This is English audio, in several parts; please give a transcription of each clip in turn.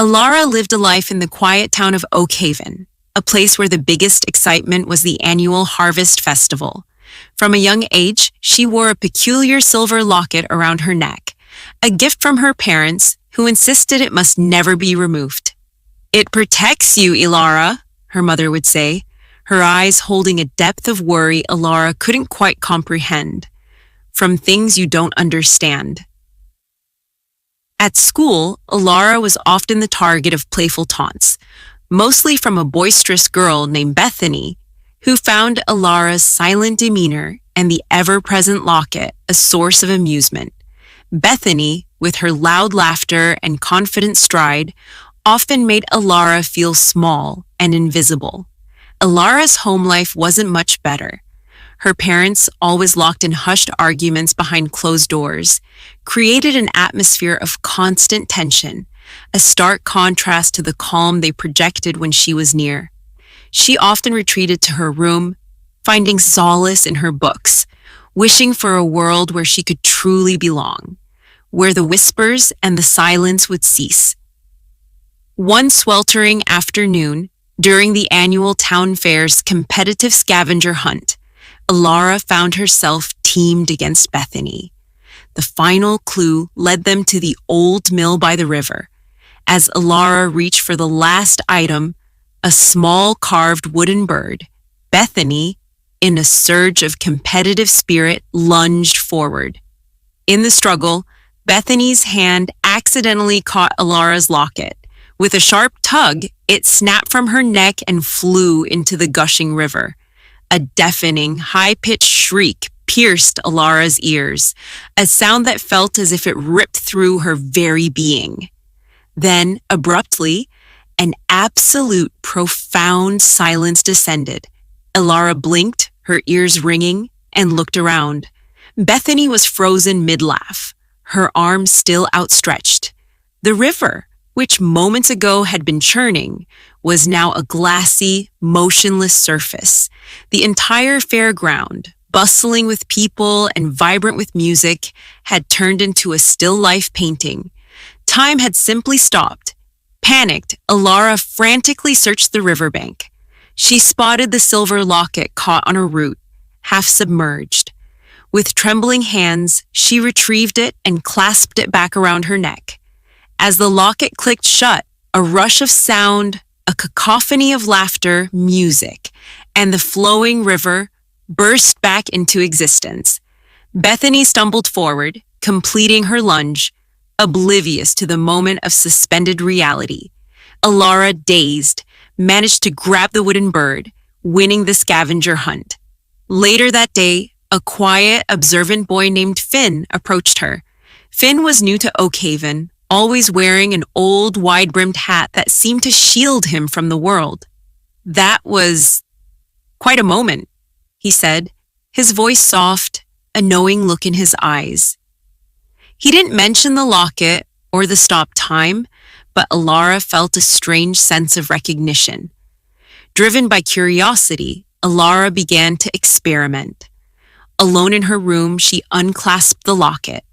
Elara lived a life in the quiet town of Oak Haven, a place where the biggest excitement was the annual Harvest Festival. From a young age, she wore a peculiar silver locket around her neck, a gift from her parents who insisted it must never be removed. "It protects you, Elara," her mother would say, her eyes holding a depth of worry Elara couldn't quite comprehend. "From things you don't understand." At school, Elara was often the target of playful taunts, mostly from a boisterous girl named Bethany, who found Elara's silent demeanor and the ever-present locket a source of amusement. Bethany, with her loud laughter and confident stride, often made Elara feel small and invisible. Elara's home life wasn't much better. Her parents, always locked in hushed arguments behind closed doors, created an atmosphere of constant tension, a stark contrast to the calm they projected when she was near. She often retreated to her room, finding solace in her books, wishing for a world where she could truly belong, where the whispers and the silence would cease. One sweltering afternoon, during the annual town fair's competitive scavenger hunt, Elara found herself teamed against Bethany. The final clue led them to the old mill by the river. As Elara reached for the last item, a small carved wooden bird, Bethany, in a surge of competitive spirit, lunged forward. In the struggle, Bethany's hand accidentally caught Elara's locket. With a sharp tug, it snapped from her neck and flew into the gushing river. A deafening, high-pitched shriek pierced Elara's ears, a sound that felt as if it ripped through her very being. Then, abruptly, an absolute, profound silence descended. Elara blinked, her ears ringing, and looked around. Bethany was frozen mid-laugh, her arms still outstretched. The river, which moments ago had been churning, was now a glassy, motionless surface. The entire fairground, bustling with people and vibrant with music, had turned into a still life painting. Time had simply stopped. Panicked, Elara frantically searched the riverbank. She spotted the silver locket caught on a root, half submerged. With trembling hands, she retrieved it and clasped it back around her neck. As the locket clicked shut, a rush of sound, a cacophony of laughter, music, and the flowing river burst back into existence. Bethany stumbled forward, completing her lunge, oblivious to the moment of suspended reality. Elara, dazed, managed to grab the wooden bird, winning the scavenger hunt. Later that day, a quiet, observant boy named Finn approached her. Finn was new to Oak Haven, always wearing an old, wide-brimmed hat that seemed to shield him from the world. "That was quite a moment," he said, his voice soft, a knowing look in his eyes. He didn't mention the locket or the stop time, but Elara felt a strange sense of recognition. Driven by curiosity, Elara began to experiment. Alone in her room, she unclasped the locket.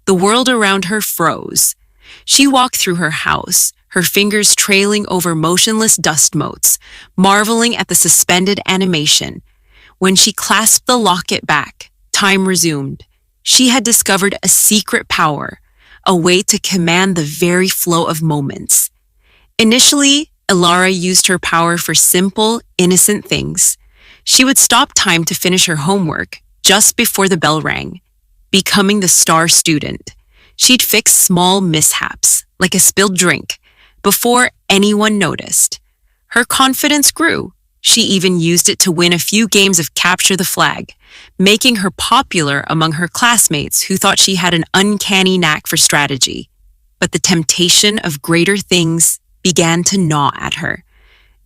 The world around her froze. She walked through her house, her fingers trailing over motionless dust motes, marveling at the suspended animation. When she clasped the locket back, time resumed. She had discovered a secret power, a way to command the very flow of moments. Initially, Elara used her power for simple, innocent things. She would stop time to finish her homework just before the bell rang, becoming the star student. She'd fix small mishaps, like a spilled drink, before anyone noticed. Her confidence grew. She even used it to win a few games of Capture the Flag, making her popular among her classmates who thought she had an uncanny knack for strategy. But the temptation of greater things began to gnaw at her.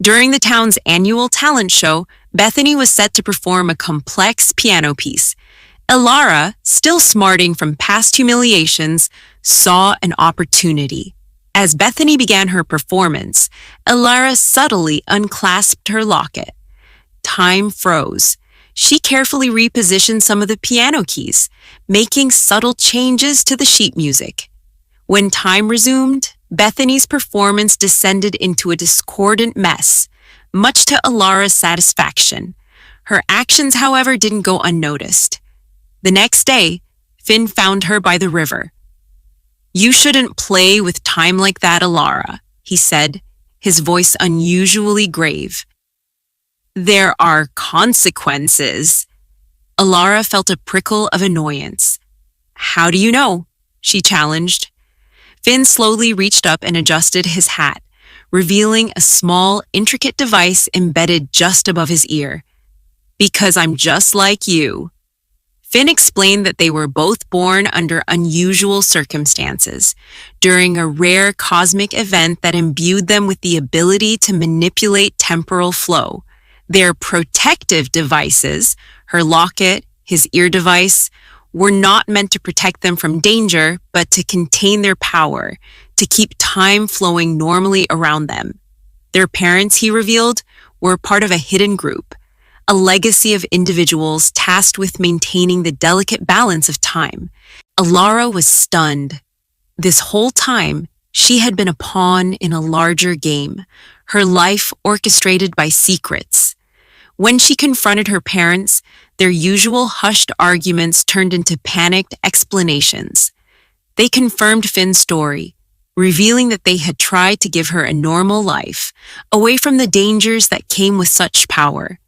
During the town's annual talent show, Bethany was set to perform a complex piano piece. Elara, still smarting from past humiliations, saw an opportunity. As Bethany began her performance, Elara subtly unclasped her locket. Time froze. She carefully repositioned some of the piano keys, making subtle changes to the sheet music. When time resumed, Bethany's performance descended into a discordant mess, much to Elara's satisfaction. Her actions, however, didn't go unnoticed. The next day, Finn found her by the river. "You shouldn't play with time like that, Elara," he said, his voice unusually grave. "There are consequences." Elara felt a prickle of annoyance. "How do you know?" she challenged. Finn slowly reached up and adjusted his hat, revealing a small, intricate device embedded just above his ear. "Because I'm just like you." Finn explained that they were both born under unusual circumstances, during a rare cosmic event that imbued them with the ability to manipulate temporal flow. Their protective devices, her locket, his ear device, were not meant to protect them from danger, but to contain their power, to keep time flowing normally around them. Their parents, he revealed, were part of a hidden group, a legacy of individuals tasked with maintaining the delicate balance of time. Elara was stunned. This whole time, she had been a pawn in a larger game, her life orchestrated by secrets. When she confronted her parents, their usual hushed arguments turned into panicked explanations. They confirmed Finn's story, revealing that they had tried to give her a normal life, away from the dangers that came with such power.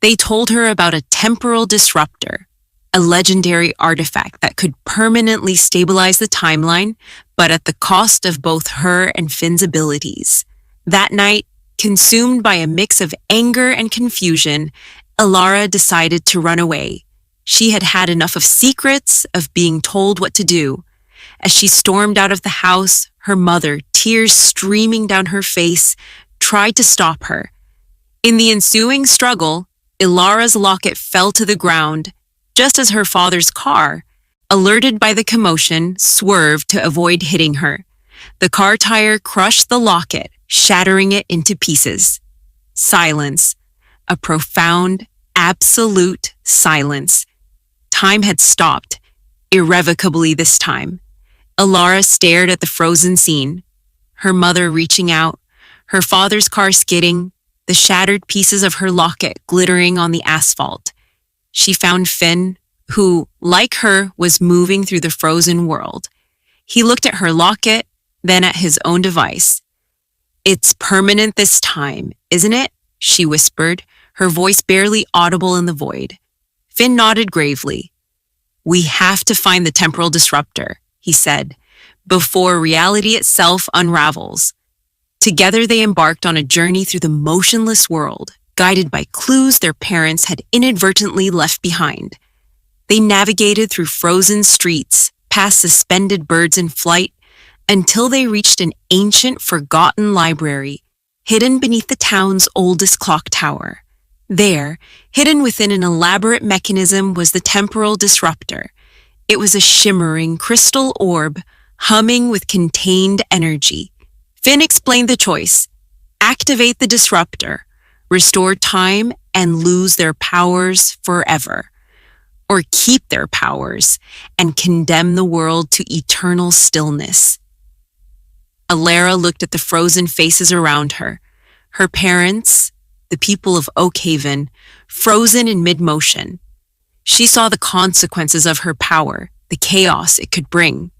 They told her about a temporal disruptor, a legendary artifact that could permanently stabilize the timeline, but at the cost of both her and Finn's abilities. That night, consumed by a mix of anger and confusion, Elara decided to run away. She had had enough of secrets, of being told what to do. As she stormed out of the house, her mother, tears streaming down her face, tried to stop her. In the ensuing struggle, Elara's locket fell to the ground, just as her father's car, alerted by the commotion, swerved to avoid hitting her. The car tire crushed the locket, shattering it into pieces. Silence. A profound, absolute silence. Time had stopped, irrevocably this time. Elara stared at the frozen scene, her mother reaching out, her father's car skidding, the shattered pieces of her locket glittering on the asphalt. She found Finn, who, like her, was moving through the frozen world. He looked at her locket, then at his own device. "It's permanent this time, isn't it?" she whispered, her voice barely audible in the void. Finn nodded gravely. "We have to find the temporal disruptor," he said, "before reality itself unravels." Together they embarked on a journey through the motionless world, guided by clues their parents had inadvertently left behind. They navigated through frozen streets, past suspended birds in flight, until they reached an ancient, forgotten library, hidden beneath the town's oldest clock tower. There, hidden within an elaborate mechanism, was the temporal disruptor. It was a shimmering crystal orb, humming with contained energy. Finn explained the choice: activate the disruptor, restore time, and lose their powers forever. Or keep their powers and condemn the world to eternal stillness. Elara looked at the frozen faces around her. Her parents, the people of Oakhaven, frozen in mid-motion. She saw the consequences of her power, the chaos it could bring.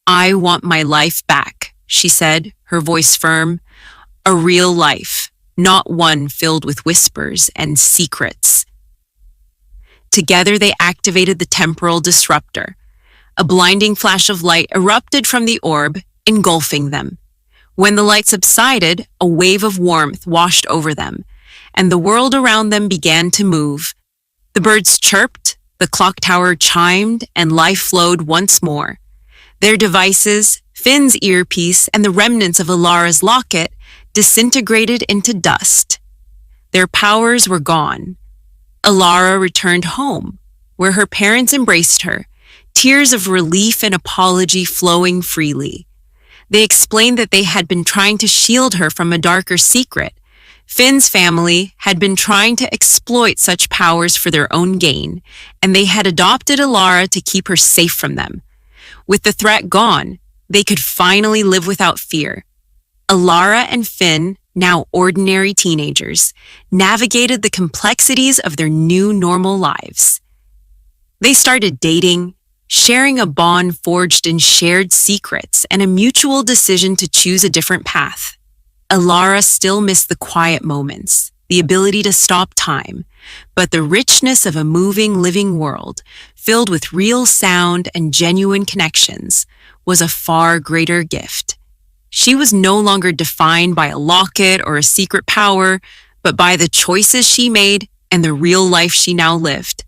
"I want my life back," she said, her voice firm. "A real life, not one filled with whispers and secrets." Together they activated the temporal disruptor. A blinding flash of light erupted from the orb, engulfing them. When the light subsided, a wave of warmth washed over them, and the world around them began to move. The birds chirped, the clock tower chimed, and life flowed once more. Their devices, Finn's earpiece, and the remnants of Elara's locket disintegrated into dust. Their powers were gone. Elara returned home, where her parents embraced her, tears of relief and apology flowing freely. They explained that they had been trying to shield her from a darker secret. Finn's family had been trying to exploit such powers for their own gain, and they had adopted Elara to keep her safe from them. With the threat gone, They could finally live without fear. Elara and Finn, now ordinary teenagers, navigated the complexities of their new normal lives. They started dating, sharing a bond forged in shared secrets and a mutual decision to choose a different path. Elara still missed the quiet moments, the ability to stop time, but the richness of a moving, living world, filled with real sound and genuine connections, was a far greater gift. She was no longer defined by a locket or a secret power, but by the choices she made and the real life she now lived.